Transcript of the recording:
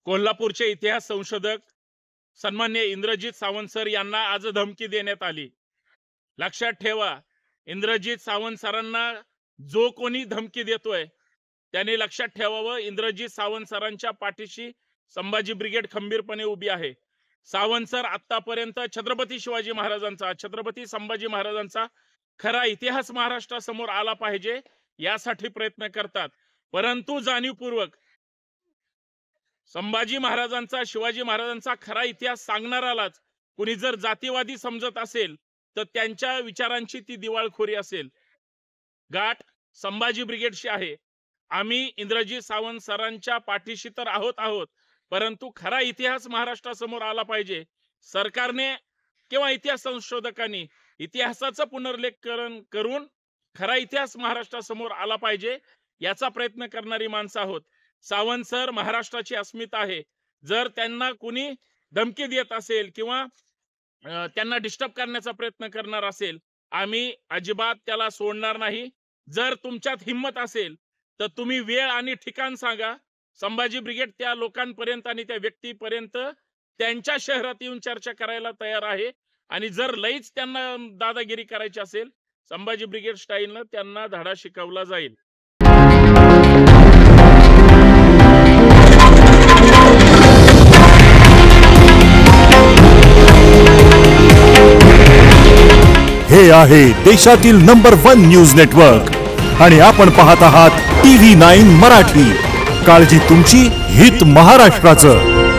कोल्हापूरचे इतिहास संशोधक सन्माननीय इंद्रजीत सावंत सर यांना आज धमकी देण्यात आली। लक्षात ठेवा, इंद्रजीत सावंत सरांना जो कोणी धमकी देतोय त्याने लक्षात ठेवावं, इंद्रजीत सावंत सरांच्या पाठीशी संभाजी ब्रिगेड खंबीरपणे उभी आहे। सावंत सर आतापर्यंत छत्रपती शिवाजी महाराजांचा, छत्रपती संभाजी महाराजांचा खरा इतिहास महाराष्ट्रासमोर आला पाहिजे यासाठी प्रयत्न करतात, परंतु जाणीवपूर्वक संभाजी महाराजांचा, शिवाजी महाराजांचा खरा इतिहास सांगणारालाच कुणी जर जातीवादी समजत असेल तर त्यांच्या विचारांची ती दिवाळखोरी असेल। गाठ संभाजी ब्रिगेडशी आहे। आम्ही इंद्रजीत सावंत सरांच्या पाठीशी तर आहोत, परंतु खरा इतिहास महाराष्ट्रासमोर आला पाहिजे। सरकारने किंवा इतिहास संशोधकांनी इतिहासाचं पुनर्लेखन करून खरा इतिहास महाराष्ट्रासमोर आला पाहिजे याचा प्रयत्न करणारी माणसं आहोत। सावंत सर महाराष्ट्राची अस्मिता आहे। जर त्यांना कुणी धमकी देत असेल किंवा त्यांना डिस्टर्ब करण्याचा प्रयत्न करणार असेल, आम्ही अजिबात त्याला सोडणार नाही। जर तुमच्यात हिम्मत असेल तर तुम्ही वेळ आणि ठिकाण सांगा। संभाजी ब्रिगेड त्या लोकांपर्यंत आणि त्या व्यक्तीपर्यंत त्यांच्या शहरात येऊन चर्चा करायला तयार आहे। आणि जर लईच त्यांना दादागिरी करायची असेल, संभाजी ब्रिगेड स्टाईलनं त्यांना धडा शिकवला जाईल। हे आहे देशातील नंबर 1 न्यूज नेटवर्क आणि आपण पाहत आहात TV9 मराठी। काळजी तुमची, हित महाराष्ट्राचं।